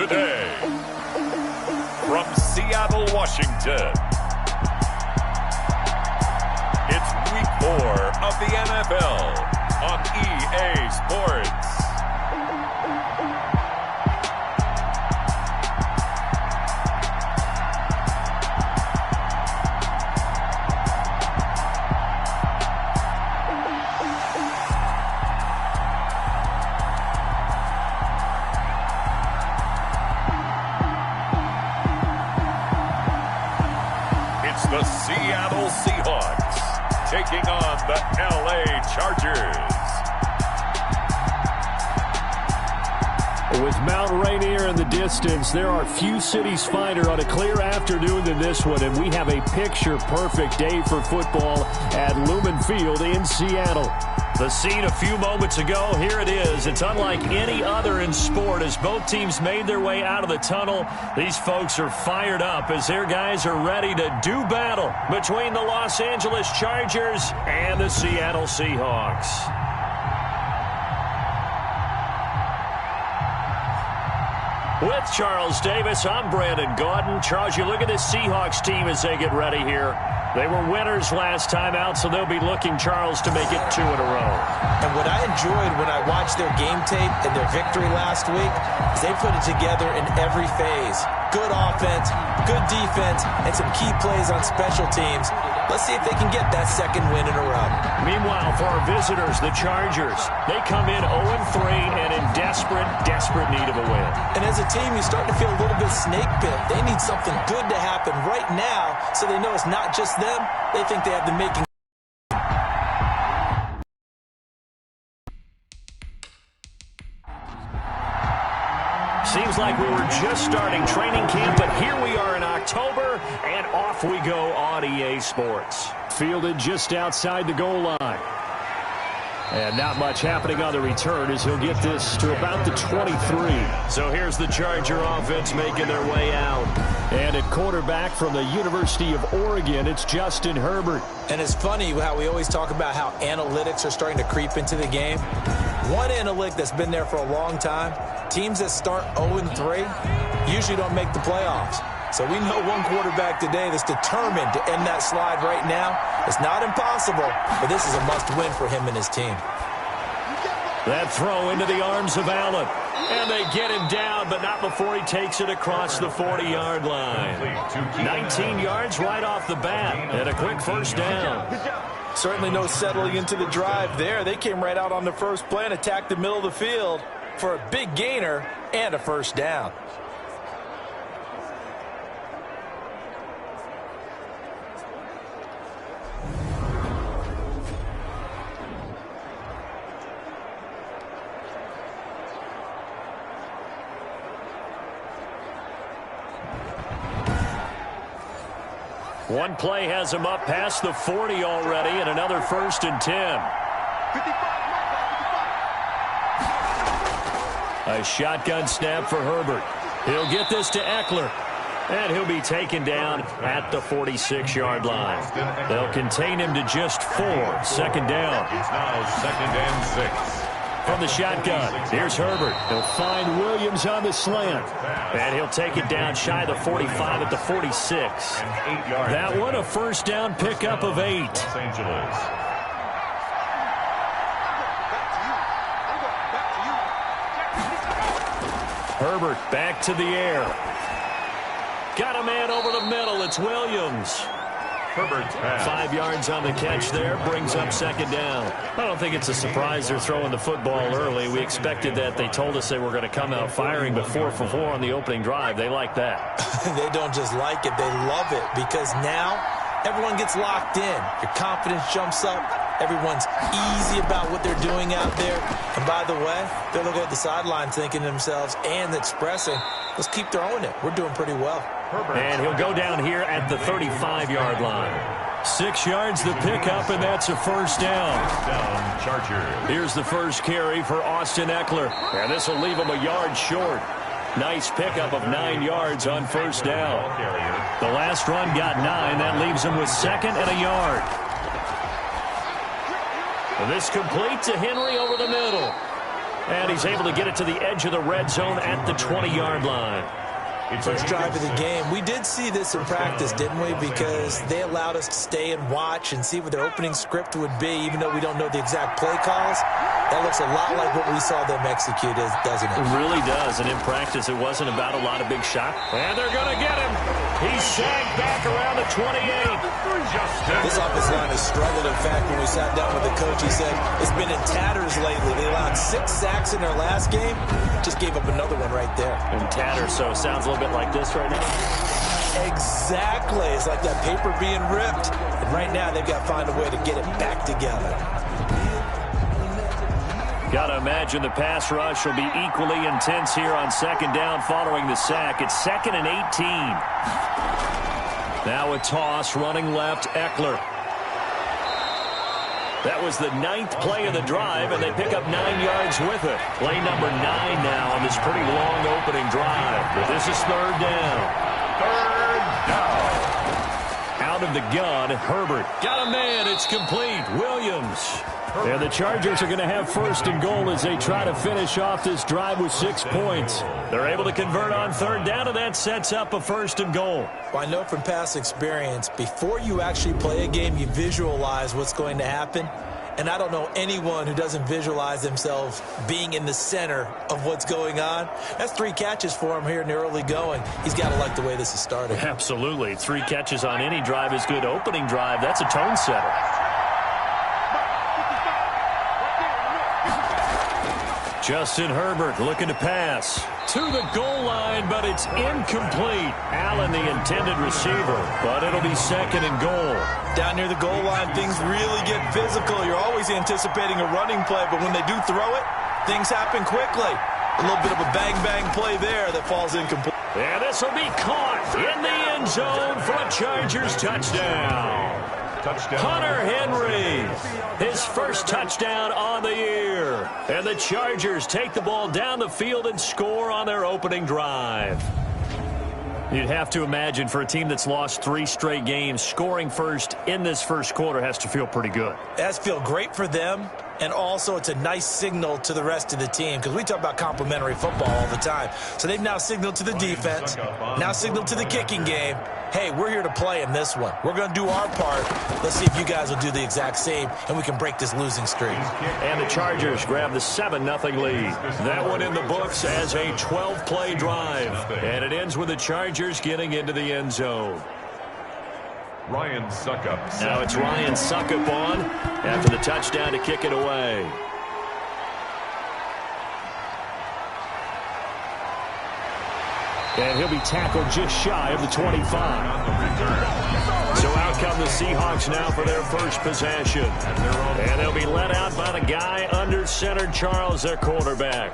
today. From Seattle, Washington, it's Week 4 of the NFL on EA Sports. The Seattle Seahawks taking on the LA Chargers. With Mount Rainier in the distance, there are few cities finer on a clear afternoon than this one, and we have a picture-perfect day for football at Lumen Field in Seattle. The scene a few moments ago, here it is. It's unlike any other in sport as both teams made their way out of the tunnel. These folks are fired up as their guys are ready to do battle between the Los Angeles Chargers and the Seattle Seahawks. With Charles Davis, I'm Brandon Gaudin. Charles, you look at this Seahawks team as they get ready here. They were winners last time out, so they'll be looking, Charles, to make it 2 in a row. And what I enjoyed when I watched their game tape and their victory last week is they put it together in every phase. Good offense, good defense, and some key plays on special teams. Let's see if they can get that second win in a row. Meanwhile, for our visitors, the Chargers, they come in 0-3 and in desperate need of a win. And as a team, you start to feel a little bit snake bit. They need something good to happen right now so they know it's not just them. They think they have the making. Seems like we were just starting training camp, but here we are in October, and off we go on EA Sports. Fielded just outside the goal line. And not much happening on the return as he'll get this to about the 23. So here's the Charger offense making their way out. And at quarterback from the University of Oregon, it's Justin Herbert. And it's funny how we always talk about how analytics are starting to creep into the game. One analytic that's been there for a long time, teams that start 0-3 usually don't make the playoffs. So we know one quarterback today that's determined to end that slide right now. It's not impossible, but this is a must-win for him and his team. That throw into the arms of Allen. And they get him down, but not before he takes it across the 40-yard line. 19 yards right off the bat, and a quick first down. Certainly no settling into the drive there. They came right out on the first play and attacked the middle of the field for a big gainer and a first down. One play has him up past the 40 already, and another 1st and 10. A shotgun snap for Herbert. He'll get this to Eckler, and he'll be taken down at the 46-yard line. They'll contain him to just 4. 2nd down. It's now 2nd and 6. From the shotgun, here's Herbert. He'll find Williams on the slant. And he'll take it down shy of the 45 at the 46. That one a first down pickup of 8. Los Angeles. Herbert back to the air. Got a man over the middle. It's Williams. Herbert's pass. 5 yards on the catch there, brings up 2nd down. I don't think it's a surprise they're throwing the football early. We expected that. They told us they were going to come out firing, but 4 for 4 on the opening drive. They like that. They don't just like it, they love it, because now everyone gets locked in. Your confidence jumps up. Everyone's easy about what they're doing out there. And by the way, they're looking at the sideline thinking to themselves and expressing, let's keep throwing it. We're doing pretty well. And he'll go down here at the 35-yard line. 6 yards the pickup, and that's a first down. Chargers. Here's the first carry for Austin Eckler. And this will leave him a yard short. Nice pickup of 9 yards on first down. The last run got 9. That leaves him with 2nd and a yard. This complete to Henry over the middle. And he's able to get it to the edge of the red zone at the 20-yard line. First drive of the game. We did see this in practice, didn't we? Because they allowed us to stay and watch and see what their opening script would be, even though we don't know the exact play calls. That looks a lot like what we saw them execute, doesn't it? It really does. And in practice, it wasn't about a lot of big shots. And they're going to get him. He's sagged back around the 28. This offensive line has struggled. In fact, when we sat down with the coach, he said it's been in tatters lately. They allowed 6 sacks in their last game. Just gave up another one right there. In tatters, so it sounds a little bit like this right now. Exactly. It's like that paper being ripped. And right now, they've got to find a way to get it back together. Got to imagine the pass rush will be equally intense here on second down following the sack. It's 2nd and 18. Now a toss, running left, Eckler. That was the 9th play of the drive, and they pick up 9 yards with it. Play number 9 now on this pretty long opening drive. But this is 3rd down. 3rd down. Out of the gun, Herbert. Got a man. It's complete. Williams. And the Chargers are going to have 1st and goal as they try to finish off this drive with 6 points. They're able to convert on 3rd down, and that sets up a 1st and goal. Well, I know from past experience, before you actually play a game, you visualize what's going to happen. And I don't know anyone who doesn't visualize themselves being in the center of what's going on. That's 3 catches for him here in the early going. He's got to like the way this is starting. Absolutely. 3 catches on any drive is good. Opening drive, that's a tone setter. Justin Herbert looking to pass to the goal line, but it's incomplete. Allen, the intended receiver, but it'll be 2nd and goal. Down near the goal line, things really get physical. You're always anticipating a running play, but when they do throw it, things happen quickly. A little bit of a bang-bang play there that falls incomplete. And this will be caught in the end zone for a Chargers touchdown. Hunter Henry, his first touchdown on the year. And the Chargers take the ball down the field and score on their opening drive. You'd have to imagine for a team that's lost 3 straight games, scoring first in this first quarter has to feel pretty good. It has to feel great for them, and also it's a nice signal to the rest of the team because we talk about complimentary football all the time. So they've now signaled to the defense, now signaled to the kicking game, hey, we're here to play in this one. We're going to do our part. Let's see if you guys will do the exact same, and we can break this losing streak. And the Chargers grab the 7-0 lead. That one in the books as a 12-play drive. And it ends with the Chargers getting into the end zone. Ryan Suckup. Now it's Ryan Suckup on after the touchdown to kick it away. And he'll be tackled just shy of the 25. So out come the Seahawks now for their first possession. And they'll be let out by the guy under center, Charles, their quarterback.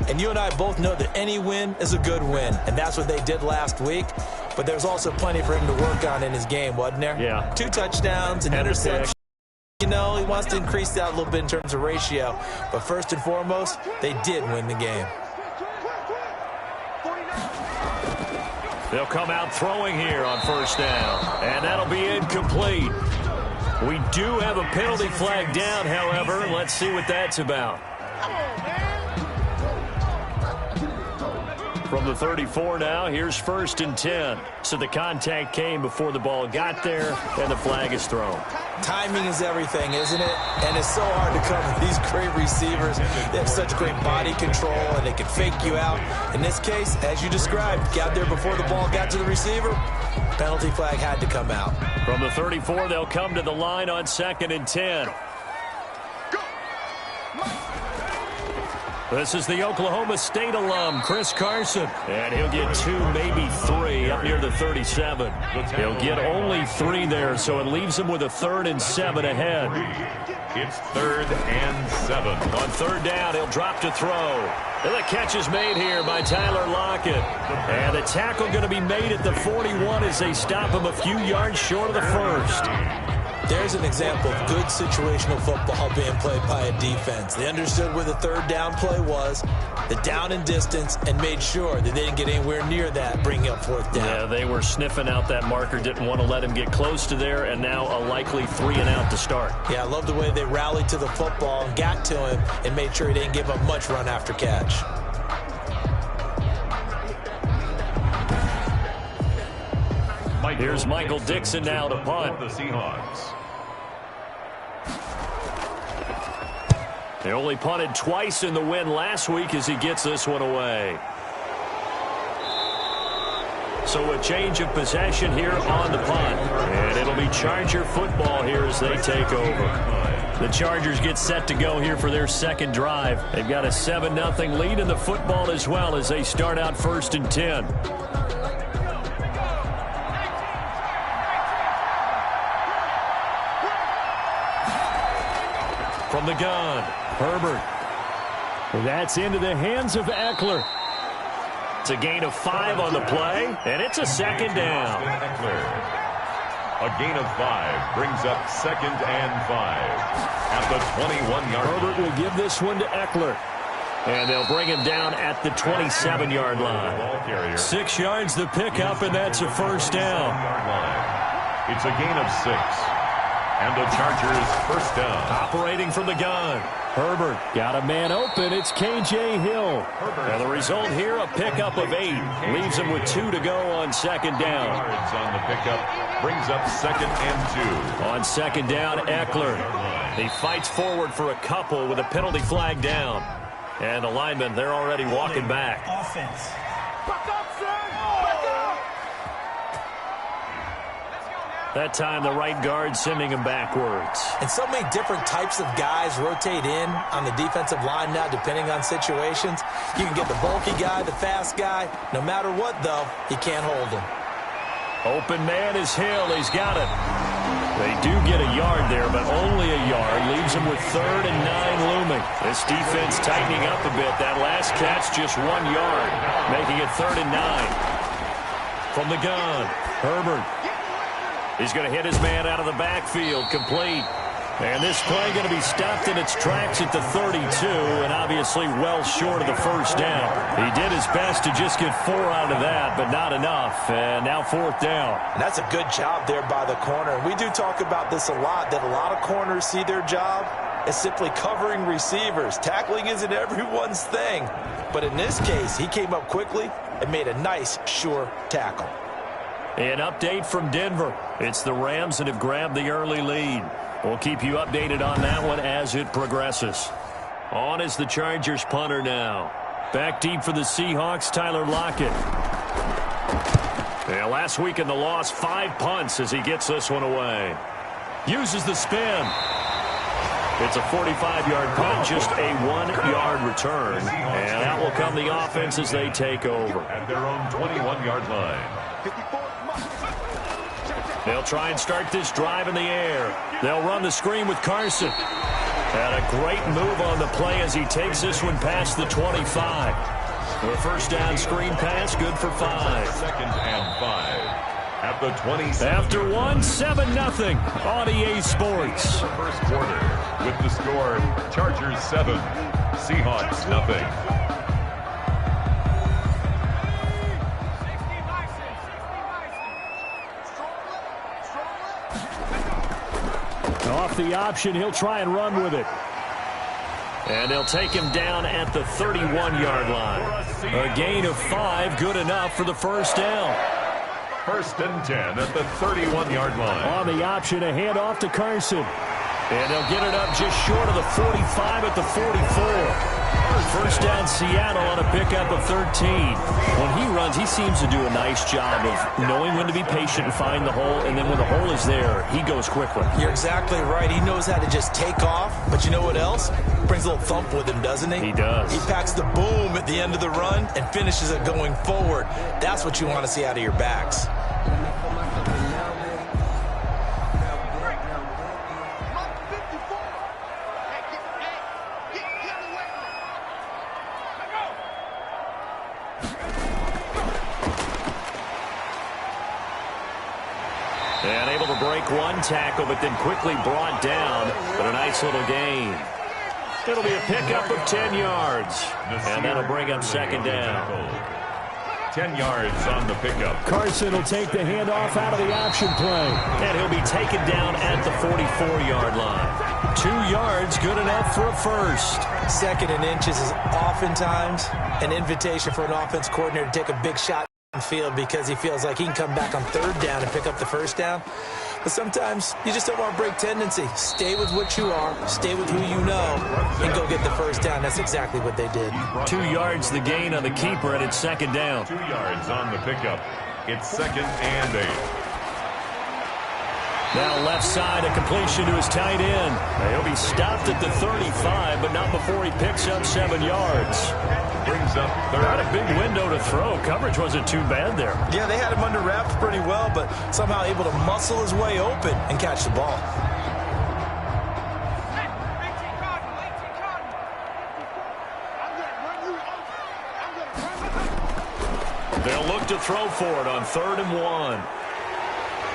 And you and I both know that any win is a good win, and that's what they did last week. But there's also plenty for him to work on in his game, wasn't there? Yeah. 2 touchdowns, an interception. You know, he wants to increase that a little bit in terms of ratio. But first and foremost, they did win the game. They'll come out throwing here on 1st down, and that'll be incomplete. We do have a penalty flag down, however. Let's see what that's about. From the 34 now, here's 1st and 10. So the contact came before the ball got there, and the flag is thrown. Timing is everything, isn't it? And it's so hard to cover these great receivers. They have such great body control, and they can fake you out. In this case, as you described, got there before the ball got to the receiver. Penalty flag had to come out. From the 34, they'll come to the line on 2nd and 10. This is the Oklahoma State alum, Chris Carson. And he'll get 2, maybe 3 up near the 37. He'll get only 3 there, so it leaves him with a 3rd and 7 ahead. It's 3rd and 7. On 3rd down, he'll drop to throw. And the catch is made here by Tyler Lockett. And the tackle going to be made at the 41 as they stop him a few yards short of the 1st. There's an example of good situational football being played by a defense. They understood where the third down play was, the down and distance, and made sure that they didn't get anywhere near that, bringing up fourth down. Yeah, they were sniffing out that marker, didn't want to let him get close to there, and now a likely 3 and out to start. Yeah, I love the way they rallied to the football and got to him and made sure he didn't give up much run after catch. Here's Michael Dixon now to punt. The Seahawks. They only punted twice in the win last week as he gets this one away. So a change of possession here on the punt. And it'll be Charger football here as they take over. The Chargers get set to go here for their second drive. They've got a 7-0 lead in the football as well as they start out 1st and 10. From the gun, Herbert. That's into the hands of Eckler. It's a gain of 5 on the play, and it's a second down. A gain of 5 brings up 2nd and 5 at the 21-yard line. Herbert will give this one to Eckler. And they'll bring him down at the 27-yard line. 6 yards the pickup, and that's a first down. It's a gain of 6. And the Chargers first down. Operating from the gun. Herbert got a man open. It's K.J. Hill. And the result here, a pickup of 8. Leaves him with 2 to go on second down. Yards on the pickup brings up 2nd and 2. On second down, Eckler. He fights forward for a couple with a penalty flag down. And the linemen, they're already walking back. Offense. That time, the right guard sending him backwards. And so many different types of guys rotate in on the defensive line now, depending on situations. You can get the bulky guy, the fast guy. No matter what, though, he can't hold him. Open man is Hill. He's got it. They do get a yard there, but only a yard. Leaves him with 3rd and 9 looming. This defense tightening up a bit. That last catch, just 1 yard, making it 3rd and 9. From the gun, Herbert. He's going to hit his man out of the backfield, complete. And this play going to be stopped in its tracks at the 32, and obviously well short of the first down. He did his best to just get 4 out of that, but not enough. And now 4th down. And that's a good job there by the corner. And we do talk about this a lot, that a lot of corners see their job as simply covering receivers. Tackling isn't everyone's thing. But in this case, he came up quickly and made a nice, sure tackle. An update from Denver. It's the Rams that have grabbed the early lead. We'll keep you updated on that one as it progresses. On is the Chargers punter now. Back deep for the Seahawks, Tyler Lockett. Yeah, last week in the loss, 5 punts as he gets this one away. Uses the spin. It's a 45-yard punt, just a 1-yard return. And out will come the offense as they take over. At their own 21-yard line. They'll try and start this drive in the air. They'll run the screen with Carson. And a great move on the play as he takes this one past the 25. The first down screen pass, good for 5. 2nd and 5. At the 27. After 7-0 on EA Sports. First quarter with the score Chargers 7, Seahawks nothing. Off the option, he'll try and run with it. And they'll take him down at the 31-yard line. A gain of 5, good enough for the first down. 1st and 10 at the 31-yard line. On the option, a handoff to Carson. And they'll get it up just short of the 45 at the 44. First down Seattle on a pickup of 13. When he runs, he seems to do a nice job of knowing when to be patient and find the hole, and then when the hole is there, he goes quickly. You're exactly right. He knows how to just take off, but you know what else? Brings a little thump with him, doesn't he? He does. He packs the boom at the end of the run and finishes it going forward. That's what you want to see out of your backs. one tackle, but then quickly brought down. But a nice little gain. It'll be a pickup of 10 yards. And that'll bring up second down. 10 yards on the pickup. Carson will take the handoff out of the option play. And he'll be taken down at the 44-yard line. 2 yards, good enough for a first. 2nd and inches is oftentimes an invitation for an offense coordinator to take a big shot in the field because he feels like he can come back on 3rd down and pick up the first down. But sometimes you just don't want to break tendency. Stay with what you are, stay with who you know, and go get the first down. That's exactly what they did. 2 yards the gain on the keeper, and it's second down. 2 yards on the pickup. It's 2nd and 8. Now left side, a completion to his tight end. He'll be stopped at the 35, but not before he picks up 7 yards. Brings up 3rd. Not a big window to throw. Coverage wasn't too bad there. Yeah, they had him under wraps pretty well, but somehow able to muscle his way open and catch the ball. They'll look to throw for it on 3rd and 1.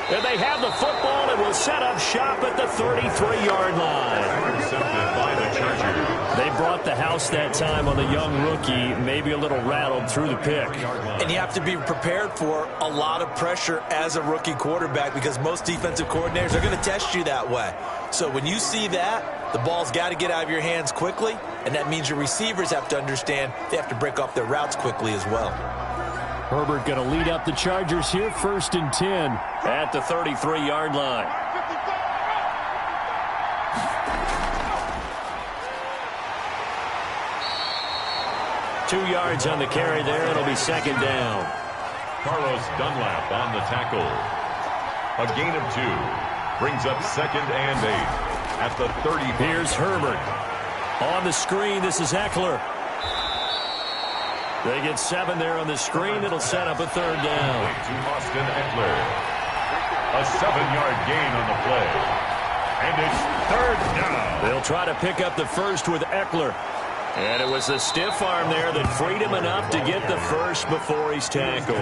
And they have the football and will set up shop at the 33-yard line. Intercepted by the Chargers. They brought the house that time on the young rookie, maybe a little rattled through the pick. And you have to be prepared for a lot of pressure as a rookie quarterback because most defensive coordinators are going to test you that way. So when you see that, the ball's got to get out of your hands quickly, and that means your receivers have to understand they have to break off their routes quickly as well. Herbert going to lead up the Chargers here, 1st and 10 at the 33-yard line. Two yards on the carry there. It'll be second down. Carlos Dunlap on the tackle. A gain of 2. Brings up 2nd and 8 at the 30. Here's Herbert. On the screen, this is Eckler. They get 7 there on the screen. It'll set up a 3rd down. To Austin Eckler. A 7-yard gain on the play. And it's 3rd down. They'll try to pick up the first with Eckler. And it was the stiff arm there that freed him enough to get the first before he's tackled.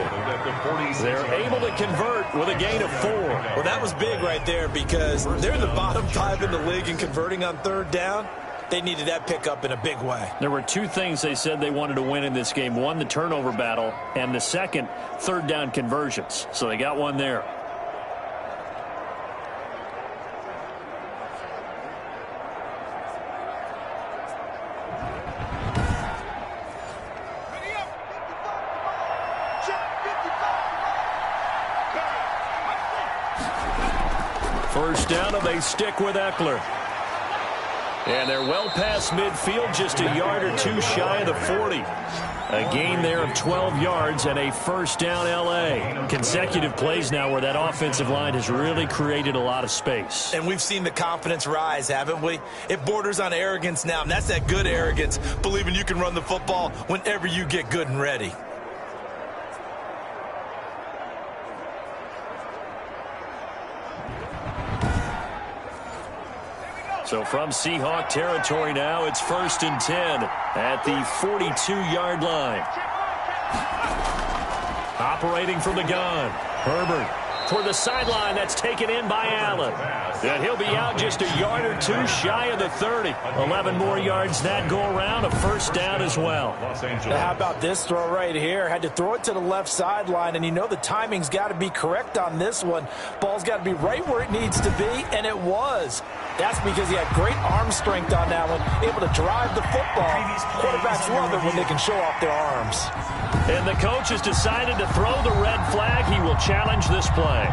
They're able to convert with a gain of 4. Well, that was big right there because they're in the bottom 5 in the league in converting on 3rd down. They needed that pickup in a big way. There were 2 things they said they wanted to win in this game. One, the turnover battle, and the second, 3rd down conversions. So they got one there. First down, and they stick with Eckler. And they're well past midfield, just a yard or 2 shy of the 40. A gain there of 12 yards and a first down L.A. Consecutive plays now where that offensive line has really created a lot of space. And we've seen the confidence rise, haven't we? It borders on arrogance now, and that's that good arrogance, believing you can run the football whenever you get good and ready. So from Seahawk territory now, it's 1st and 10 at the 42-yard line. Operating from the gun, Herbert toward the sideline. That's taken in by Allen. And he'll be out just a yard or 2 shy of the 30. 11 more yards that go around, a first down as well. How about this throw right here? Had to throw it to the left sideline, and you know the timing's got to be correct on this one. Ball's got to be right where it needs to be, and it was. That's because he had great arm strength on that one, able to drive the football. Quarterbacks love it when they can show off their arms. And the coach has decided to throw the red flag. He will challenge this play.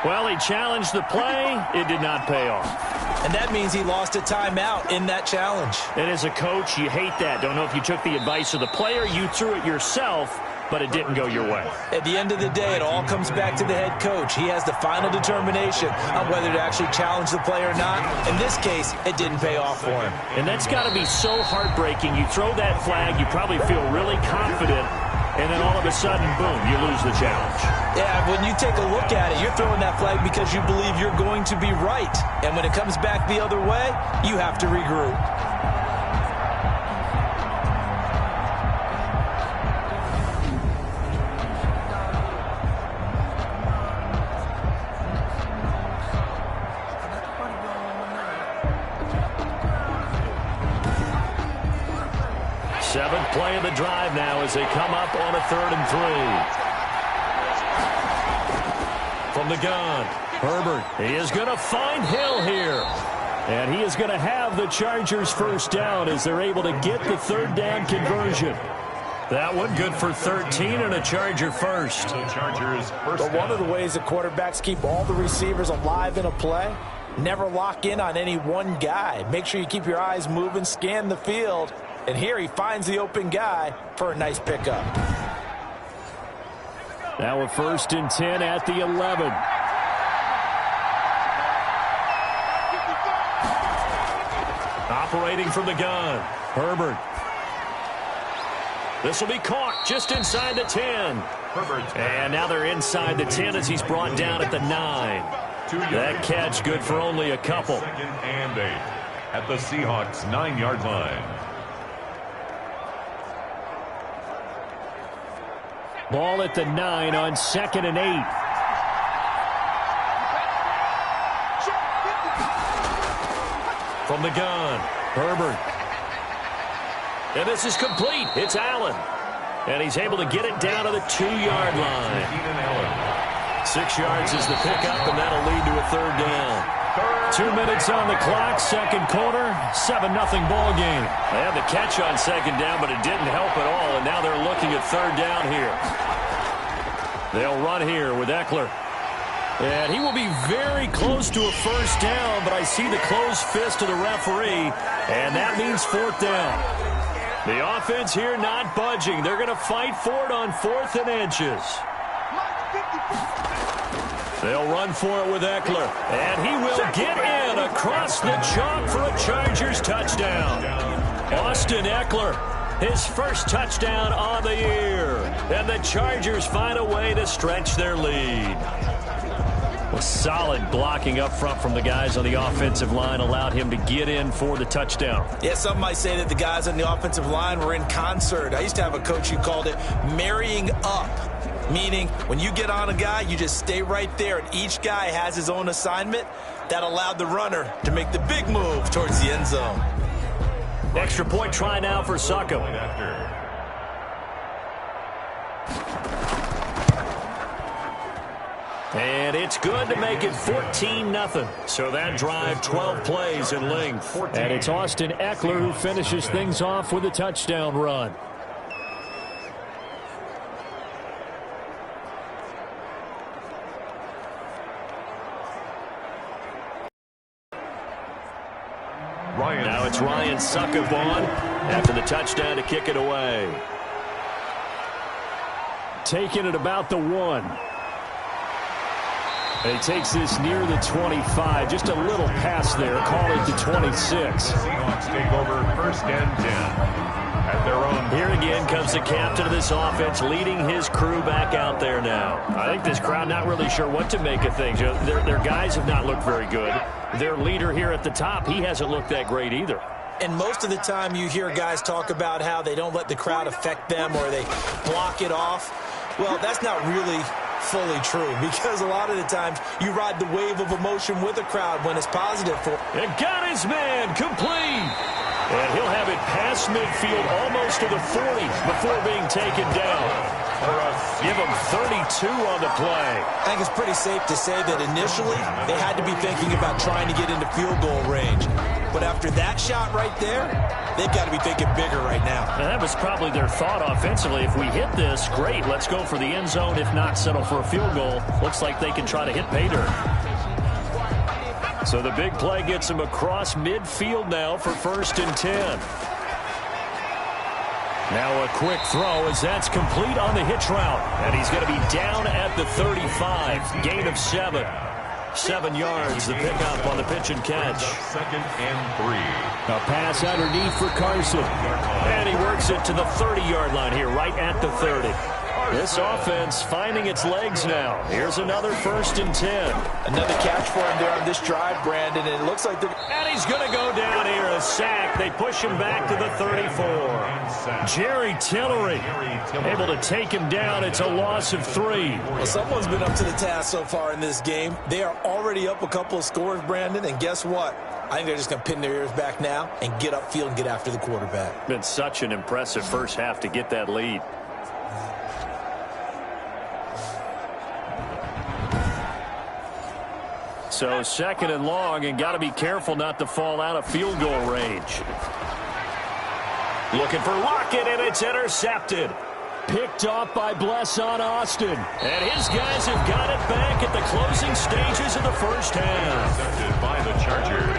Well, he challenged the play. It did not pay off. And that means he lost a timeout in that challenge. And as a coach, you hate that. Don't know if you took the advice of the player. You threw it yourself, but it didn't go your way. At the end of the day, it all comes back to the head coach. He has the final determination on whether to actually challenge the play or not. In this case, it didn't pay off for him. And that's got to be so heartbreaking. You throw that flag, you probably feel really confident, and then all of a sudden, boom, you lose the challenge. Yeah, when you take a look at it, you're throwing that flag because you believe you're going to be right. And when it comes back the other way, you have to regroup. Seventh play of the drive now as they come up on a 3rd and 3. From the gun, Herbert. He is going to find Hill here. And he is going to have the Chargers first down as they're able to get the 3rd down conversion. That one good for 13 and a Charger first. The Chargers first But one of the ways that quarterbacks keep all the receivers alive in a play, never lock in on any one guy. Make sure you keep your eyes moving, scan the field. And here he finds the open guy for a nice pickup. Now a 1st and 10 at the 11. Operating from the gun, Herbert. This will be caught just inside the 10. Herbert. And now they're inside the 10 as he's brought down at the 9. That catch good for only a couple. 2nd and 8 at the Seahawks 9-yard line. Ball at the 9 on 2nd and 8. From the gun, Herbert. And this is complete. It's Allen. And he's able to get it down to the 2-yard line. 6 yards is the pickup, and that'll lead to a 3rd down. 2 minutes on the clock, 2nd quarter, 7-0 ball game. They had the catch on 2nd down, but it didn't help at all, and now they're looking at 3rd down here. They'll run here with Eckler. And he will be very close to a 1st down, but I see the closed fist of the referee, and that means 4th down. The offense here not budging. They're going to fight for it on 4th and inches. They'll run for it with Eckler, and he will get in across the chalk for a Chargers touchdown. Austin Eckler, his first touchdown on the year, and the Chargers find a way to stretch their lead. Well, solid blocking up front from the guys on the offensive line allowed him to get in for the touchdown. Yeah, some might say that the guys on the offensive line were in concert. I used to have a coach who called it marrying up. Meaning, when you get on a guy, you just stay right there, and each guy has his own assignment. That allowed the runner to make the big move towards the end zone. Extra point try now for Suckup. And it's good to make it 14-0. So that drive, 12 plays in length. And it's Austin Eckler who finishes things off with a touchdown run. Now it's Ryan Suckup on after the touchdown to kick it away. Taking it about the 1. He takes this near the 25. Just a little pass there. Call it the 26. Seahawks take over 1st and 10 at their own. Here again comes the captain of this offense leading his crew back out there now. I think this crowd not really sure what to make of things. Their guys have not looked very good. Their leader here at the top, he hasn't looked that great either. And most of the time you hear guys talk about how they don't let the crowd affect them or they block it off. Well, that's not really fully true because a lot of the times you ride the wave of emotion with a crowd when it's positive for. And got his man complete. And he'll have it past midfield almost to the 40 before being taken down. Give him 32 on the play. I think it's pretty safe to say that initially they had to be thinking about trying to get into field goal range. But after that shot right there, they've got to be thinking bigger right now. And that was probably their thought offensively. If we hit this, great, let's go for the end zone. If not, settle for a field goal. Looks like they can try to hit pay dirt. So the big play gets him across midfield now for 1st and 10. Now a quick throw as that's complete on the hitch route. And he's going to be down at the 35. Gain of 7. 7 yards, the pickup on the pitch and catch. Second and 3. A pass underneath for Carson. And he works it to the 30-yard line here, right at the 30. This offense finding its legs now. Here's another 1st and 10. Another catch for him there on this drive, Brandon. And it looks like they're... And he's going to go down here, a sack. They push him back to the 34. Jerry Tillery able to take him down. It's a loss of 3. Well, someone's been up to the task so far in this game. They are already up a couple of scores, Brandon. And guess what? I think they're just going to pin their ears back now and get upfield and get after the quarterback. Been such an impressive first half to get that lead. So 2nd and long, and got to be careful not to fall out of field goal range. Looking for Lockett, and it's intercepted. Picked off by Bless on Austin. And his guys have got it back at the closing stages of the first half. Intercepted by the Chargers.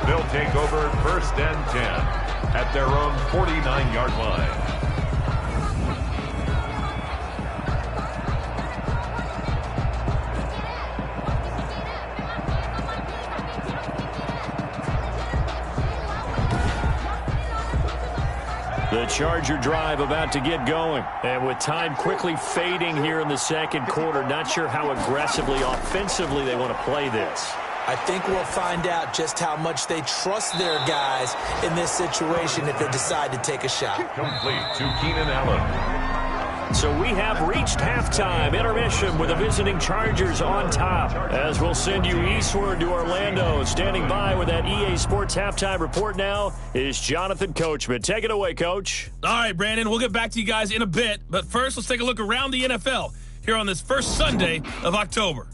They'll take over 1st and 10 at their own 49-yard line. The Charger drive about to get going. And with time quickly fading here in the 2nd quarter, not sure how aggressively, offensively they want to play this. I think we'll find out just how much they trust their guys in this situation if they decide to take a shot. Complete to Keenan Allen. So we have reached halftime intermission with the visiting Chargers on top. As we'll send you eastward to Orlando. Standing by with that EA Sports halftime report now is Jonathan Coachman. Take it away, Coach. All right, Brandon, we'll get back to you guys in a bit. But first, let's take a look around the NFL here on this first Sunday of October.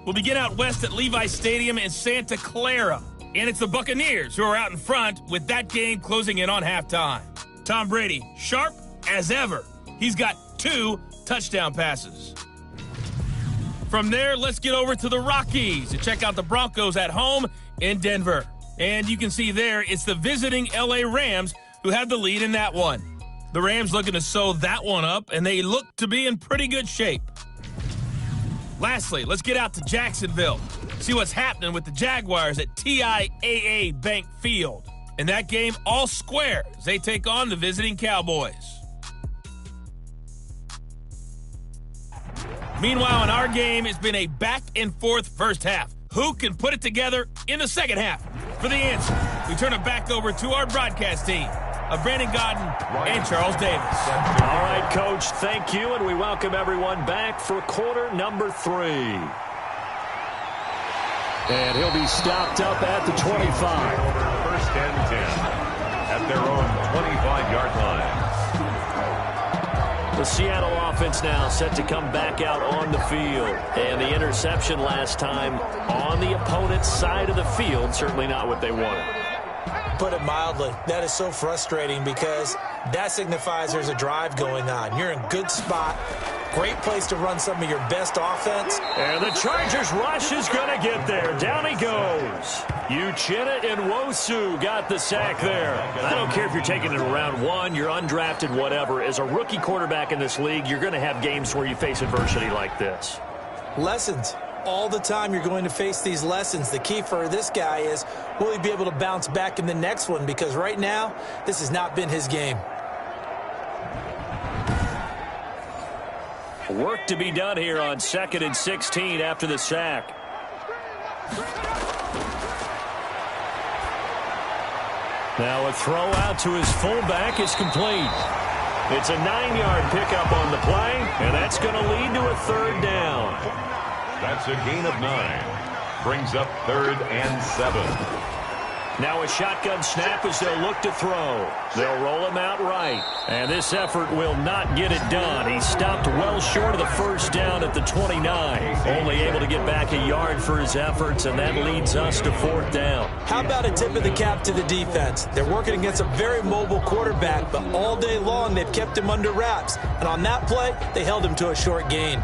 We'll begin out west at Levi Stadium in Santa Clara. And it's the Buccaneers who are out in front with that game closing in on halftime. Tom Brady, sharp as ever. He's got 2 touchdown passes. From there, let's get over to the Rockies and check out the Broncos at home in Denver. And you can see there, it's the visiting LA Rams who have the lead in that one. The Rams looking to sew that one up, and they look to be in pretty good shape. Lastly, let's get out to Jacksonville. See what's happening with the Jaguars at TIAA Bank Field. In that game, all square as they take on the visiting Cowboys. Meanwhile, in our game, it's been a back-and-forth first half. Who can put it together in the second half? For the answer, we turn it back over to our broadcast team of Brandon Godden and Charles Davis. All right, Coach, thank you, and we welcome everyone back for quarter number 3. And he'll be stopped up at the 25. 1st and 10 at their own 25-yard line. The Seattle offense now set to come back out on the field. And the interception last time on the opponent's side of the field, certainly not what they wanted. Put it mildly, that is so frustrating because that signifies there's a drive going on. You're in a good spot. Great place to run some of your best offense. And the Chargers rush is going to get there. Down he goes. Uchenna Nwosu got the sack there. I don't care if you're taking it in round 1, you're undrafted, whatever. As a rookie quarterback in this league, you're going to have games where you face adversity like this. Lessons. All the time you're going to face these lessons. The key for this guy is, will he be able to bounce back in the next one? Because right now, this has not been his game. Work to be done here on 2nd and 16 after the sack. Now a throw out to his fullback is complete. It's a 9-yard pickup on the play, and that's going to lead to a 3rd down. That's a gain of 9. Brings up 3rd and 7. Now a shotgun snap as they'll look to throw. They'll roll him out right. And this effort will not get it done. He stopped well short of the 1st down at the 29. Only able to get back a yard for his efforts, and that leads us to 4th down. How about a tip of the cap to the defense? They're working against a very mobile quarterback, but all day long they've kept him under wraps. And on that play, they held him to a short gain.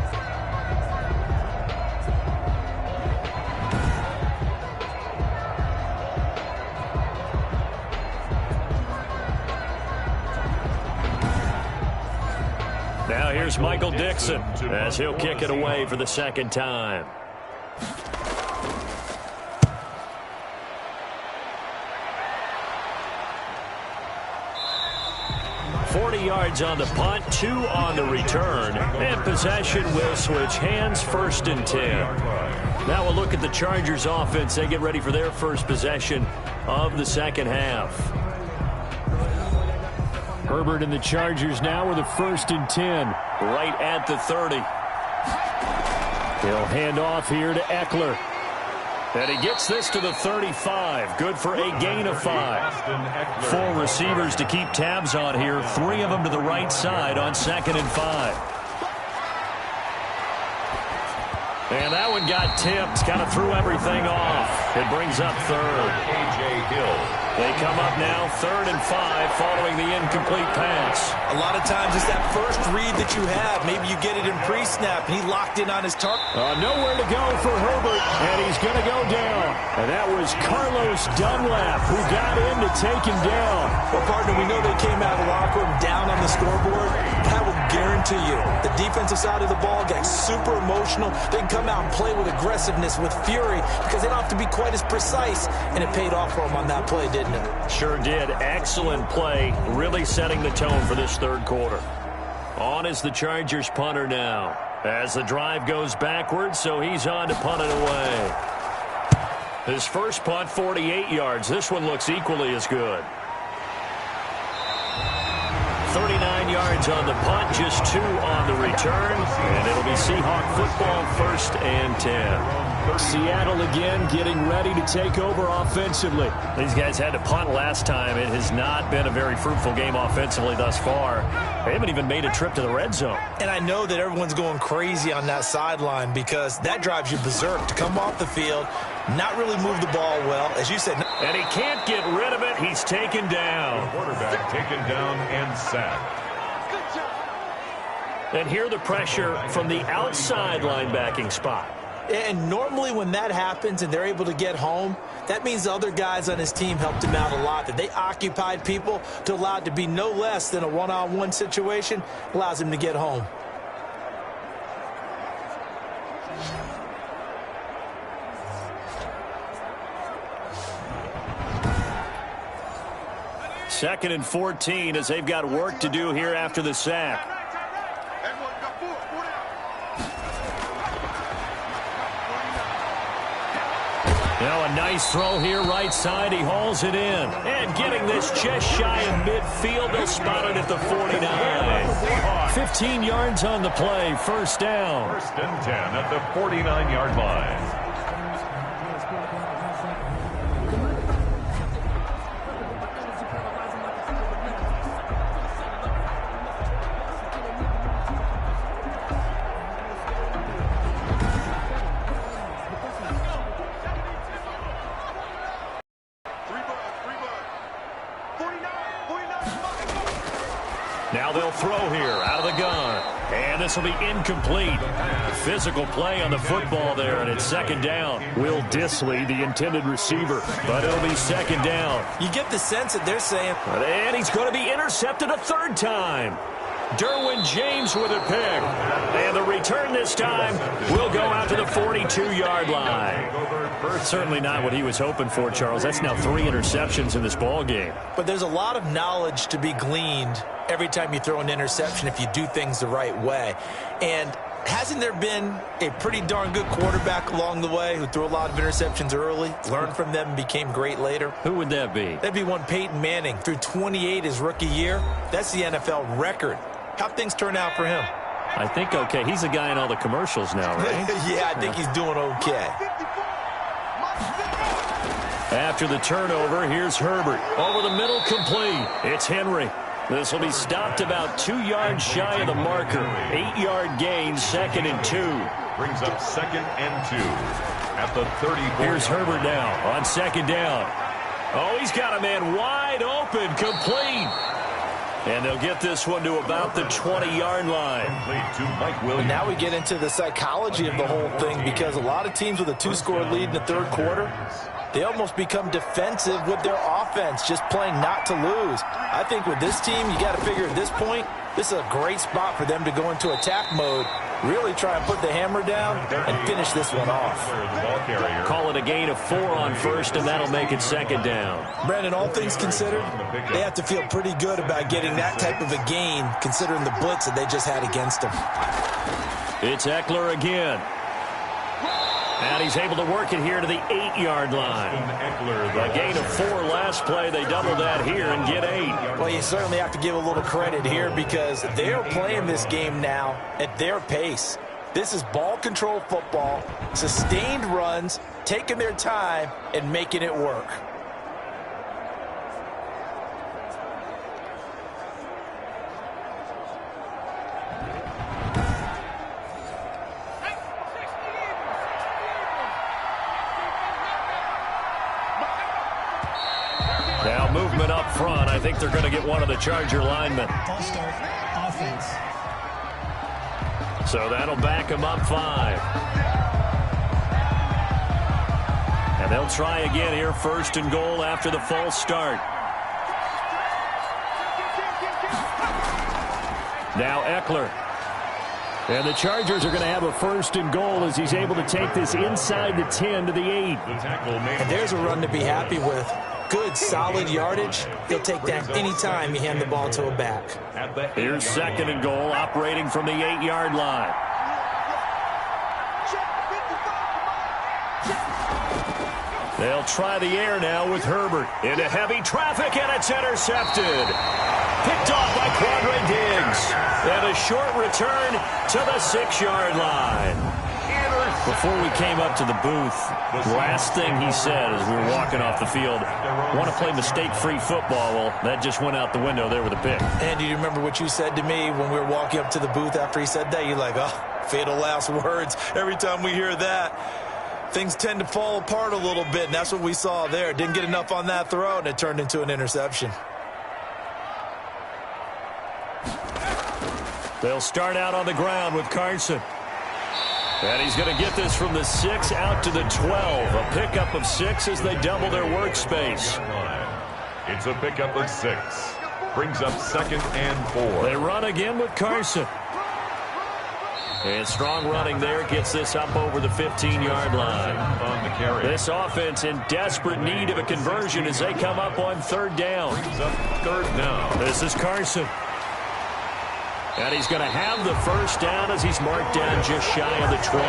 here's Michael Dixon as he'll kick it away for the second time. $40 yards on the punt, 2 on the return, and possession will switch hands, 1st and 10. Now we'll look at the Chargers offense. They get ready for their first possession of the second half. Herbert and the Chargers now with a 1st and 10, right at the 30. He'll hand off here to Eckler. And he gets this to the 35. Good for a gain of 5. 4 receivers to keep tabs on here. 3 of them to the right side on 2nd and 5. And that one got tipped. Kind of threw everything off. It brings up 3rd. A.J. Hill. They come up now 3rd and 5 following the incomplete pass. A lot of times it's that first read that you have. Maybe you get it in pre-snap, and he locked in on his target. Nowhere to go for Herbert, and he's going to go down. And that was Carlos Dunlap who got in to take him down. Well, partner, we know they came out of the locker room down on the scoreboard. But I will guarantee you, the defensive side of the ball got super emotional. They can come out and play with aggressiveness, with fury, because they don't have to be quite as precise. And it paid off for them on that play, didn't it? Sure did. Excellent play, really setting the tone for this 3rd quarter. On is the Chargers punter now. As the drive goes backwards, so he's on to punt it away. His first punt, 48 yards. This one looks equally as good. 39 yards on the punt, just 2 on the return. And it'll be Seahawk football, 1st and 10. Seattle again getting ready to take over offensively. These guys had to punt last time. It has not been a very fruitful game offensively thus far. They haven't even made a trip to the red zone. And I know that everyone's going crazy on that sideline because that drives you berserk to come off the field, not really move the ball well, as you said. And he can't get rid of it. He's taken down. The quarterback taken down and sacked. And here the pressure from the outside linebacking spot. And normally when that happens and they're able to get home, that means the other guys on his team helped him out a lot. That they occupied people to allow it to be no less than a one-on-one situation, allows him to get home. Second and 14 as they've got work to do here after the sack. Now a nice throw here right side. He hauls it in. And getting this just shy of midfield. They'll spot it at the 49. 15 yards on the play. 1st down. 1st and 10 at the 49-yard line. Now they'll throw here out of the gun. And this will be incomplete. Physical play on the football there, and it's 2nd down. Will Dissly, the intended receiver, but it'll be 2nd down. You get the sense that they're saying, and he's going to be intercepted a 3rd time. Derwin James with a pick. And the return this time will go out to the 42-yard line. Certainly not what he was hoping for, Charles. That's now 3 interceptions in this ball game. But there's a lot of knowledge to be gleaned every time you throw an interception if you do things the right way. And hasn't there been a pretty darn good quarterback along the way who threw a lot of interceptions early, learned from them, and became great later? Who would that be? That'd be one Peyton Manning. Threw 28 his rookie year. That's the NFL record. How'd things turn out for him? I think okay. He's a guy in all the commercials now, right? Yeah, I think he's doing okay. After the turnover, here's Herbert. Over the middle, complete. It's Henry. This will be stopped about 2 yards shy of the marker. 8-yard gain, 2nd and 2. Brings up 2nd and 2 at the 34. Here's Herbert now on 2nd down. Oh, he's got a man wide open, complete. And they'll get this one to about the 20-yard line. To Mike Williams. Now we get into the psychology of the whole thing because a lot of teams with a 2-score lead in the 3rd quarter, they almost become defensive with their offense, just playing not to lose. I think with this team, you got to figure at this point, this is a great spot for them to go into attack mode, really try and put the hammer down and finish this one off. Call it a gain of 4 on first, and that'll make it second down. Brandon, all things considered, they have to feel pretty good about getting that type of a gain, considering the blitz that they just had against them. It's Eckler again. And he's able to work it here to the 8-yard line. A gain of 4 last play. They double that here and get 8. Well, you certainly have to give a little credit here because they're playing this game now at their pace. This is ball control football, sustained runs, taking their time and making it work. Now movement up front. I think they're going to get one of the Charger linemen. False start, offense. So that'll back them up 5. And they'll try again here, 1st and goal after the false start. Now Eckler. And the Chargers are going to have a 1st and goal as he's able to take this inside the 10 to the 8. And there's a run to be happy with. Good, solid yardage. He'll take that anytime you hand the ball to a back. Here's 2nd and goal, operating from the 8-yard line. They'll try the air now with Herbert. Into heavy traffic, and it's intercepted. Picked off by Quandre Diggs. And a short return to the 6-yard line. Before we came up to the booth, the last thing he said as we were walking off the field, want to play mistake-free football. Well, that just went out the window there with a pick. And do you remember what you said to me when we were walking up to the booth after he said that? You're like, oh, fatal last words. Every time we hear that, things tend to fall apart a little bit, and that's what we saw there. Didn't get enough on that throw, and it turned into an interception. They'll start out on the ground with Carson. And he's going to get this from the 6 out to the 12. A pickup of 6 as they double their workspace. It's a pickup of 6. Brings up 2nd and 4. They run again with Carson. And strong running there gets this up over the 15-yard line. On the carry. This offense in desperate need of a conversion as they come up on 3rd down. Brings up 3rd down. This is Carson. And he's going to have the 1st down as he's marked down just shy of the 20.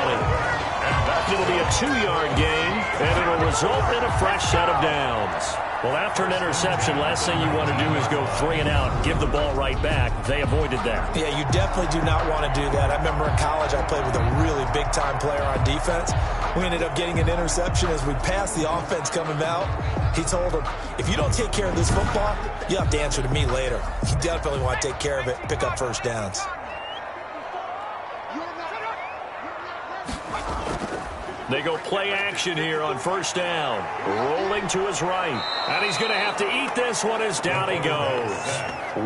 It'll be a 2-yard gain, and it'll result in a fresh set of downs. Well, after an interception, last thing you want to do is go 3 and out, give the ball right back. They avoided that. Yeah, you definitely do not want to do that. I remember in college I played with a really big-time player on defense. We ended up getting an interception as we passed the offense coming out. He told him, if you don't take care of this football, you have to answer to me later. You definitely want to take care of it and pick up 1st downs. They go play action here on 1st down. Rolling to his right. And he's going to have to eat this one as down he goes.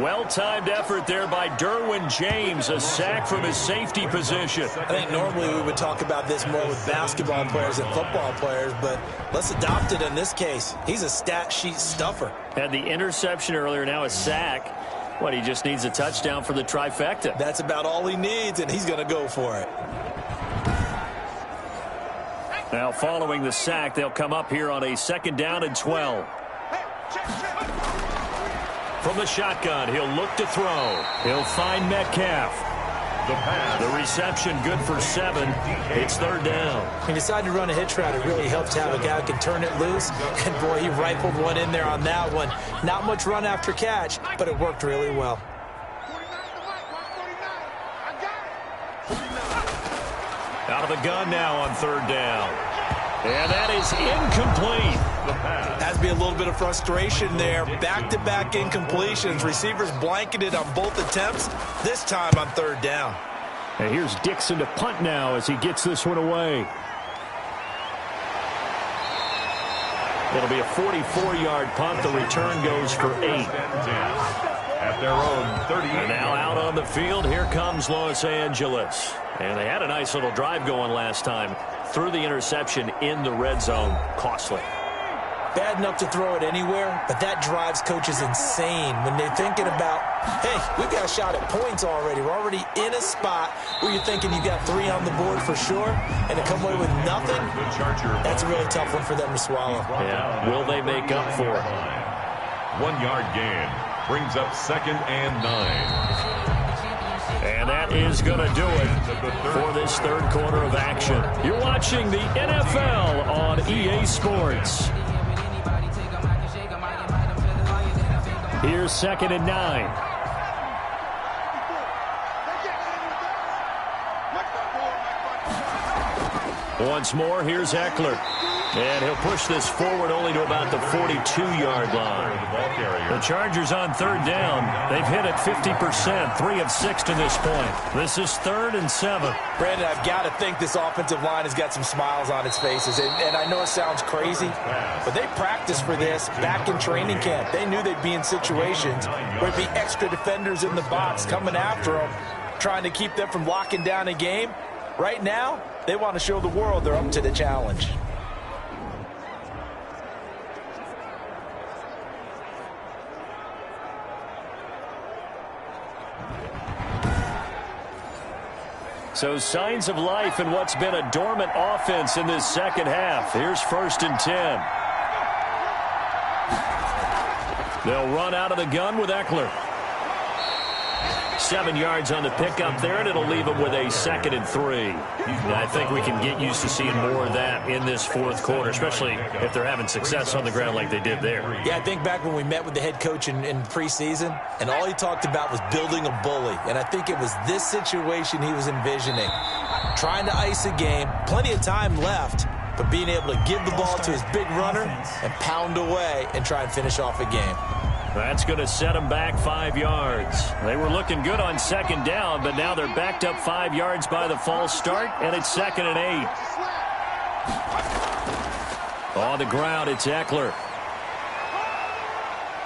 Well-timed effort there by Derwin James. A sack from his safety position. I think normally we would talk about this more with basketball players and football players, but let's adopt it in this case. He's a stat sheet stuffer. Had the interception earlier, now a sack. What, he just needs a touchdown for the trifecta. That's about all he needs, and he's going to go for it. Now, following the sack, they'll come up here on a 2nd down and 12. From the shotgun, he'll look to throw. He'll find Metcalf. The reception good for 7. It's 3rd down. When you decide to run a hitch route, it really helps to have a guy who can turn it loose. And, boy, he rifled one in there on that one. Not much run after catch, but it worked really well. Out of the gun now on 3rd down. And that is incomplete. Has to be a little bit of frustration there. Back-to-back incompletions. Receivers blanketed on both attempts, this time on 3rd down. And here's Dixon to punt now as he gets this one away. It'll be a 44-yard punt. The return goes for 8. At their own 38. And now out on the field, here comes Los Angeles. And they had a nice little drive going last time. Through the interception in the red zone. Costly. bad enough to throw it anywhere, but that drives coaches insane when they're thinking about, hey, we've got a shot at points already. We're already in a spot where you're thinking you've got 3 on the board for sure, and to come away with nothing, that's a really tough one for them to swallow. Yeah, will they make up for it? 1 yard gain brings up 2nd and 9. And that is going to do it for this third quarter of action. You're watching the NFL on EA Sports. Here's 2nd and 9. Once more, here's Eckler. And he'll push this forward only to about the 42-yard line. The Chargers on 3rd down. They've hit it 50%, 3 of 6 to this point. This is 3rd and 7. Brandon, I've got to think this offensive line has got some smiles on its faces. And I know it sounds crazy, but they practiced for this back in training camp. They knew they'd be in situations where there'd be extra defenders in the box coming after them, trying to keep them from locking down a game. Right now, they want to show the world they're up to the challenge. So signs of life in what's been a dormant offense in this second half. Here's 1st and 10. They'll run out of the gun with Eckler. 7 yards on the pickup there, and it'll leave them with a 2nd and 3. And I think we can get used to seeing more of that in this fourth quarter, especially if they're having success on the ground like they did there. Yeah, I think back when we met with the head coach in preseason, and all he talked about was building a bully. And I think it was this situation he was envisioning. Trying to ice a game, plenty of time left, but being able to give the ball to his big runner and pound away and try and finish off a game. That's going to set them back 5 yards. They were looking good on 2nd down, but now they're backed up 5 yards by the false start, and it's 2nd and 8. On the ground, it's Eckler.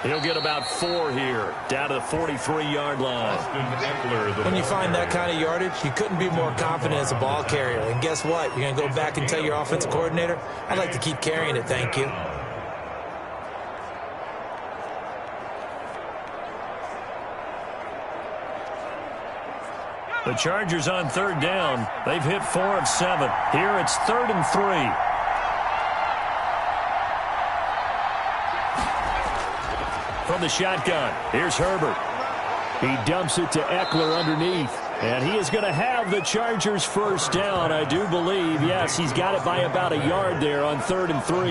He'll get about 4 here, down to the 43-yard line. When you find that kind of yardage, you couldn't be more confident as a ball carrier. And guess what? You're going to go back and tell your offensive coordinator, I'd like to keep carrying it, thank you. The Chargers on 3rd down. They've hit 4 of 7. Here it's 3rd and 3. From the shotgun, here's Herbert. He dumps it to Eckler underneath. And he is going to have the Chargers first down, I do believe. Yes, he's got it by about a yard there on 3rd and 3. 4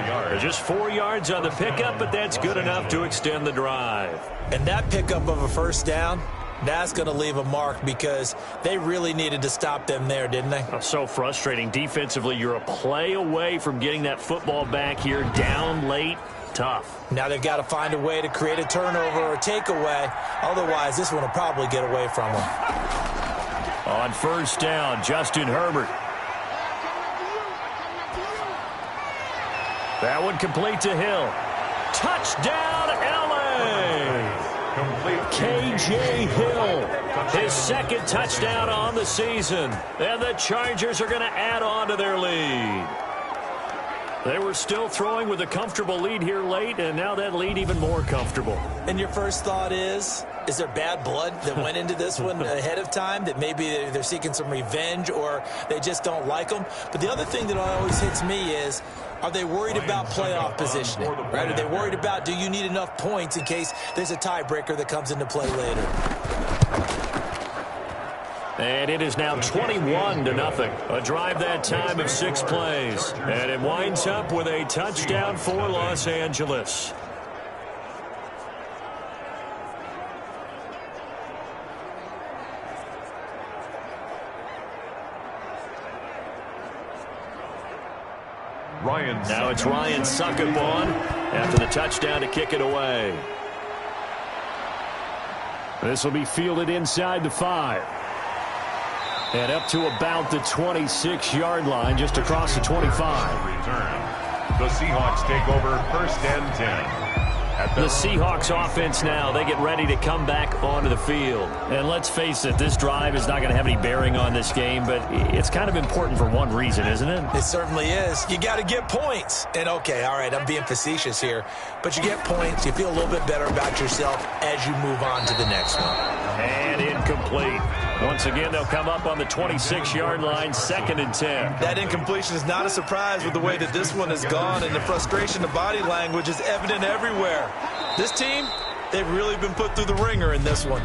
yards. Just 4 yards on the pickup, but that's good enough to extend the drive. And that pickup of a first down, that's going to leave a mark because they really needed to stop them there, didn't they? Oh, so frustrating. Defensively, you're a play away from getting that football back here down late. Tough. Now they've got to find a way to create a turnover or a takeaway. Otherwise, this one will probably get away from them. On 1st down, Justin Herbert. That one complete to Hill. Touchdown, L.A. K.J. Hill, his 2nd touchdown on the season. And the Chargers are going to add on to their lead. They were still throwing with a comfortable lead here late, and now that lead even more comfortable. And your first thought is there bad blood that went into this one ahead of time, that maybe they're seeking some revenge or they just don't like them? But the other thing that always hits me is, are they worried about playoff positioning? Right? Are they worried about, do you need enough points in case there's a tiebreaker that comes into play later? And it is now 21-0. A drive that time of 6 plays. And it winds up with a touchdown for Los Angeles. Now it's Ryan Suckup on after the touchdown to kick it away. This will be fielded inside the 5. And up to about the 26-yard line, just across the 25. Return. The Seahawks take over 1st and 10. The Seahawks offense now, they get ready to come back onto the field. And let's face it, this drive is not going to have any bearing on this game, but it's kind of important for one reason, isn't it? It certainly is. You got to get points. And okay, all right, I'm being facetious here, but you get points, you feel a little bit better about yourself as you move on to the next one. And incomplete. Once again, they'll come up on the 26-yard line, 2nd and 10. That incompletion is not a surprise with the way that this one has gone, and the frustration, the body language is evident everywhere. This team, they've really been put through the ringer in this one.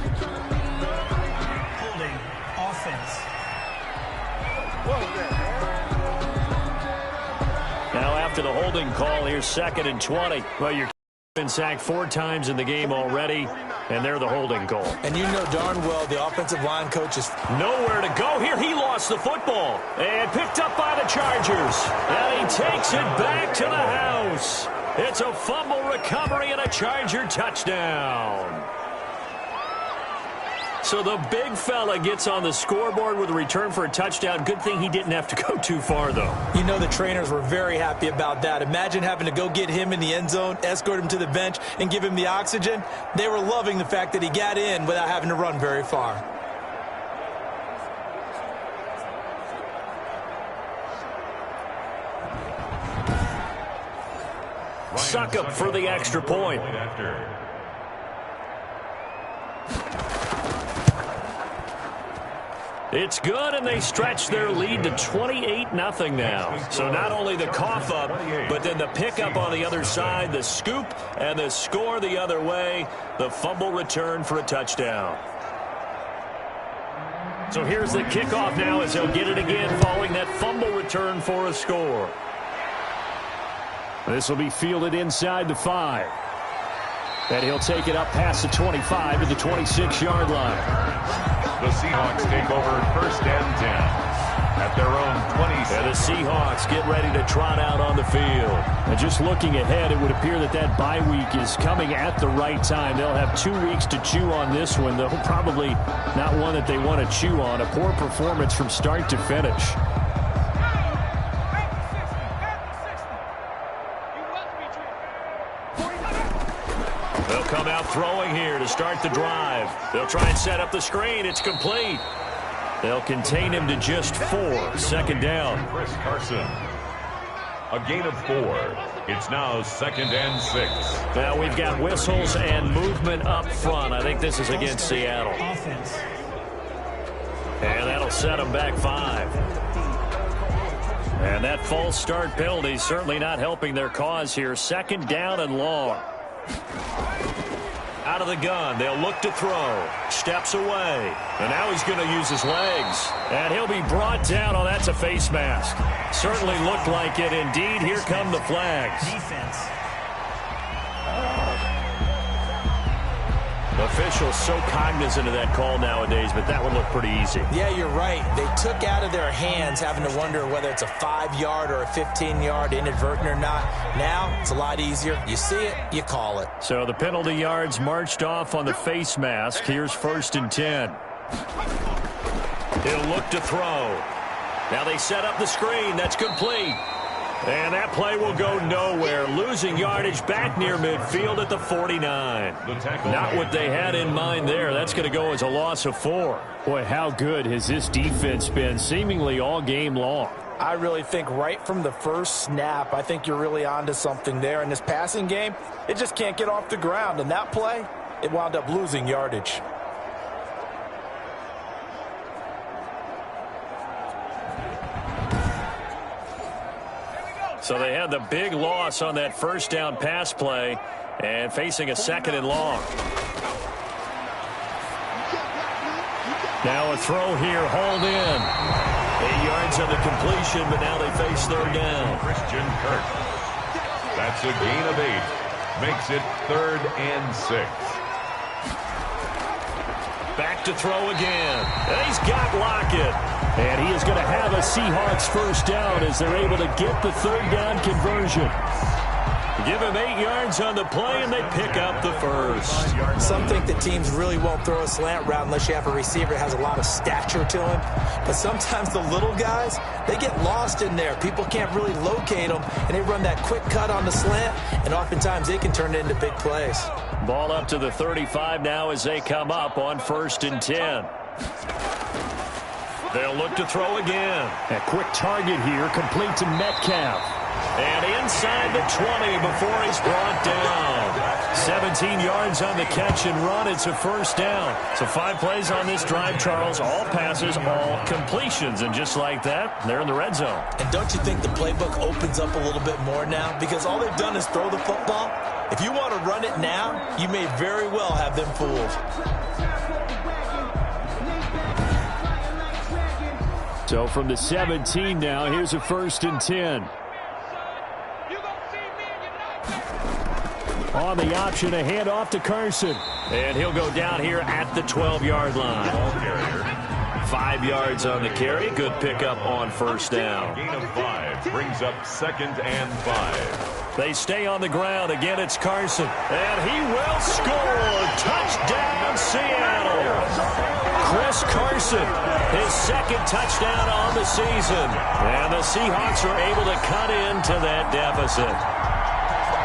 Holding offense. Now after the holding call, here's 2nd and 20. Well, you're been sacked 4 times in the game already, and they're the holding call. And you know darn well the offensive line coach is nowhere to go here. He lost the football and picked up by the Chargers. And he takes it back to the house. It's a fumble recovery and a Charger touchdown. So the big fella gets on the scoreboard with a return for a touchdown. Good thing he didn't have to go too far, though. You know the trainers were very happy about that. Imagine having to go get him in the end zone, escort him to the bench, and give him the oxygen. They were loving the fact that he got in without having to run very far. Suckup for the extra point. It's good, and they stretch their lead to 28-0 now. So not only the cough up, but then the pickup on the other side, the scoop, and the score the other way, the fumble return for a touchdown. So here's the kickoff now as they'll get it again following that fumble return for a score. This will be fielded inside the 5. And he'll take it up past the 25 to the 26-yard line. The Seahawks take over 1st and 10 at their own 26. And the Seahawks get ready to trot out on the field. And just looking ahead, it would appear that that bye week is coming at the right time. They'll have 2 weeks to chew on this one, though probably not one that they want to chew on. A poor performance from start to finish. They'll come out throwing here to start the drive. They'll try and set up the screen. It's complete. They'll contain him to just 4. 2nd down. Chris Carson. A gain of 4. It's now 2nd and 6. Now we've got whistles and movement up front. I think this is against Seattle. Offense. And that'll set them back 5. And that false start penalty is certainly not helping their cause here. 2nd down and long. Out of the gun, they'll look to throw. Steps away. And now he's going to use his legs. And he'll be brought down. Oh, that's a face mask. Certainly looked like it. Indeed, here come the flags. Defense. Officials so cognizant of that call nowadays, but that would look pretty easy. Yeah, you're right. They took out of their hands having to wonder whether it's a 5-yard or a 15-yard inadvertent or not. Now, it's a lot easier. You see it, you call it. So the penalty yards marched off on the face mask. Here's 1st and 10. He'll look to throw. Now they set up the screen. That's complete. And that play will go nowhere. Losing yardage back near midfield at the 49. Not what they had in mind there. That's going to go as a loss of 4. Boy, how good has this defense been seemingly all game long? I really think right from the first snap, I think you're really onto something there. In this passing game, it just can't get off the ground. And that play, it wound up losing yardage. So they had the big loss on that 1st down pass play and facing a 2nd and long. Now a throw here, hauled in. 8 yards on the completion, but now they face 3rd down. Christian Kirk. That's a gain of 8. Makes it 3rd and 6. Back to throw again. And he's got Lockett. And he is going to have a Seahawks 1st down as they're able to get the 3rd down conversion. Give him 8 yards on the play, and they pick up the first. Some think the teams really won't throw a slant route unless you have a receiver that has a lot of stature to him. But sometimes the little guys, they get lost in there. People can't really locate them, and they run that quick cut on the slant, and oftentimes they can turn it into big plays. Ball up to the 35 now as they come up on 1st and 10. They'll look to throw again. A quick target here, complete to Metcalf. And inside the 20 before he's brought down. 17 yards on the catch and run. It's a first down. So 5 plays on this drive, Charles. All passes, all completions. And just like that, they're in the red zone. And don't you think the playbook opens up a little bit more now? Because all they've done is throw the football. If you want to run it now, you may very well have them fooled. So from the 17 now, here's a 1st and 10. On the option, a handoff to Carson. And he'll go down here at the 12-yard line. 5 yards on the carry. Good pickup on first down. Gain of 5 brings up 2nd and 5. They stay on the ground. Again, it's Carson. And he will score. Touchdown, Seattle. Chris Carson, his 2nd touchdown on the season. And the Seahawks are able to cut into that deficit.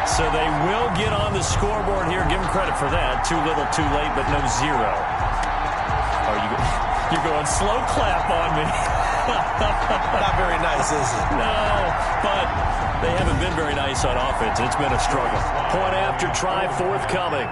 So they will get on the scoreboard here. Give them credit for that. Too little, too late, but no 0. Oh, you're going slow clap on me. Not very nice, is it? No, but they haven't been very nice on offense. It's been a struggle. Point after try forthcoming.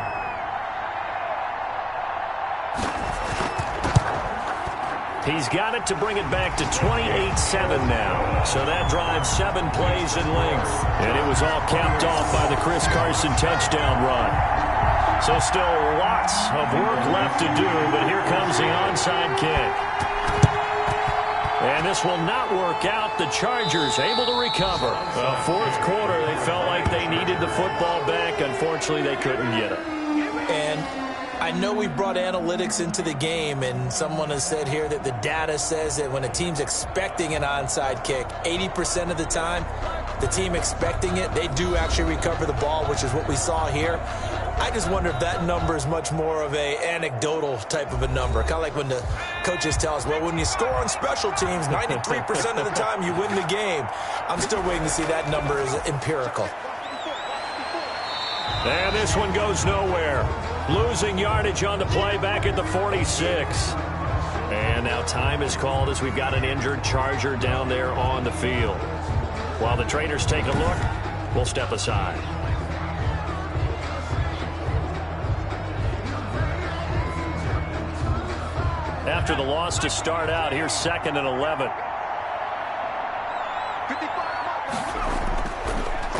He's got it to bring it back to 28-7 now. So that drives 7 plays in length. And it was all capped off by the Chris Carson touchdown run. So still lots of work left to do, but here comes the onside kick. And this will not work out. The Chargers able to recover. Well, 4th quarter, they felt like they needed the football back. Unfortunately, they couldn't get it. And I know we brought analytics into the game, and someone has said here that the data says that when a team's expecting an onside kick, 80% of the time, the team expecting it, they do actually recover the ball, which is what we saw here. I just wonder if that number is much more of a anecdotal type of a number. Kind of like when the coaches tell us, well, when you score on special teams, 93% of the time you win the game. I'm still waiting to see that number is empirical. And this one goes nowhere. Losing yardage on the play back at the 46. And now time is called as we've got an injured Charger down there on the field. While the traders take a look, we'll step aside. After the loss to start out, here's 2nd and 11.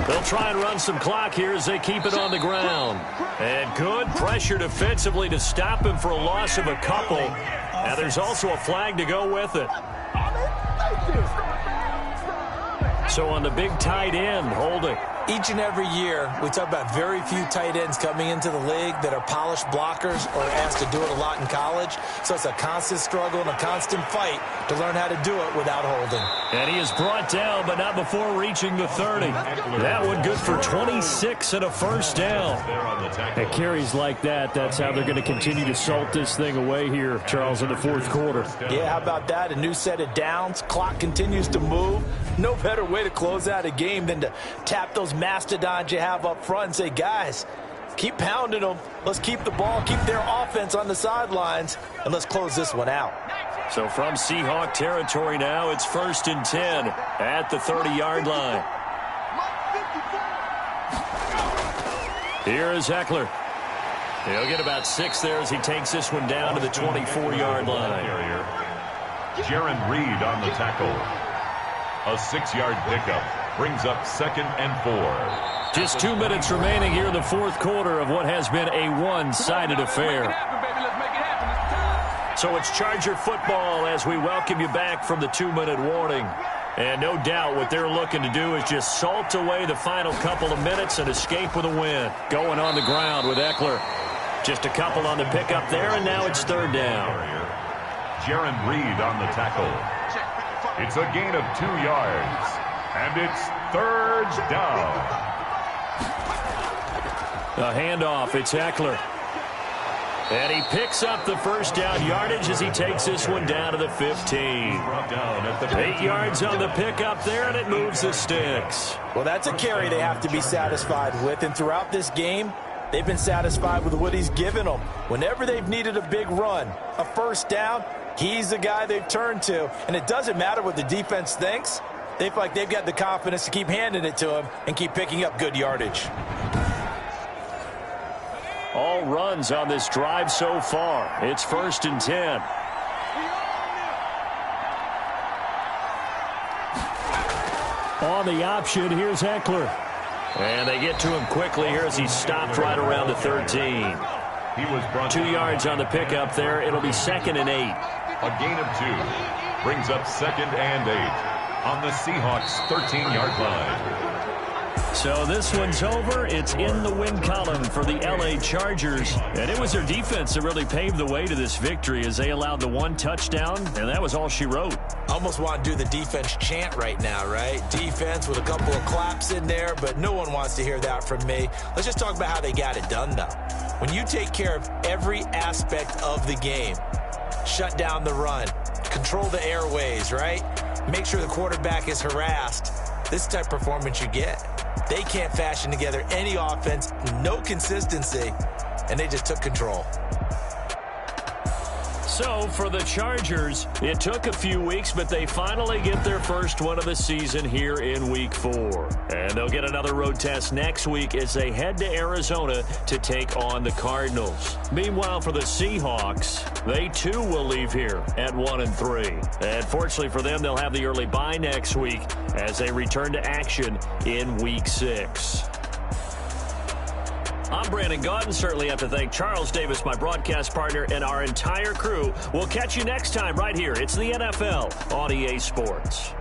They'll try and run some clock here as they keep it on the ground. And good pressure defensively to stop him for a loss of a couple. Now there's also a flag to go with it. So on the big tight end, holding. Each and every year, we talk about very few tight ends coming into the league that are polished blockers or asked to do it a lot in college. So it's a constant struggle and a constant fight to learn how to do it without holding. And he is brought down, but not before reaching the 30. That one good for 26 and a first down. At carries like that, that's how they're going to continue to salt this thing away here, Charles, in the 4th quarter. Yeah, how about that? A new set of downs. Clock continues to move. No better way to close out a game than to tap those mastodons you have up front and say, guys, keep pounding them. Let's keep the ball, keep their offense on the sidelines, and let's close this one out. So from Seahawk territory now, it's 1st and 10 at the 30-yard line. Here is Eckler. He'll get about 6 there as he takes this one down to the 24-yard line. Jaron Reed on the tackle. A 6-yard pickup brings up 2nd and 4. Just 2 minutes remaining here in the 4th quarter of what has been a one-sided affair. So it's Charger football as we welcome you back from the 2-minute warning. And no doubt what they're looking to do is just salt away the final couple of minutes and escape with a win. Going on the ground with Eckler. Just a couple on the pickup there, and now it's 3rd down. Jaron Reed on the tackle. It's a gain of 2 yards. And it's 3rd down. A handoff. It's Eckler. And he picks up the first down yardage as he takes this one down to the 15. 8 yards on the pickup there, and it moves the sticks. Well, that's a carry they have to be satisfied with. And throughout this game, they've been satisfied with what he's given them. Whenever they've needed a big run, a first down, he's the guy they've turned to. And it doesn't matter what the defense thinks. They feel like they've got the confidence to keep handing it to him and keep picking up good yardage. All runs on this drive so far. It's 1st and 10. On the option, here's Eckler. And they get to him quickly here as he stopped right around the 13. He was brought 2 yards on the pickup there. It'll be 2nd and 8. A gain of 2 brings up 2nd and 8 on the Seahawks 13-yard line. So this one's over. It's in the win column for the L.A. Chargers. And it was their defense that really paved the way to this victory as they allowed the 1 touchdown, and that was all she wrote. Almost want to do the defense chant right now, right? Defense with a couple of claps in there, but no one wants to hear that from me. Let's just talk about how they got it done, though. When you take care of every aspect of the game, shut down the run, control the airways, right? Make sure the quarterback is harassed. This is the type of performance you get. They can't fashion together any offense, no consistency, and they just took control. So for the Chargers, it took a few weeks, but they finally get their first one of the season here in Week 4. And they'll get another road test next week as they head to Arizona to take on the Cardinals. Meanwhile, for the Seahawks, they too will leave here at 1-3. And fortunately for them, they'll have the early bye next week as they return to action in Week 6. I'm Brandon Gaudin. Certainly have to thank Charles Davis, my broadcast partner, and our entire crew. We'll catch you next time right here. It's the NFL on EA Sports.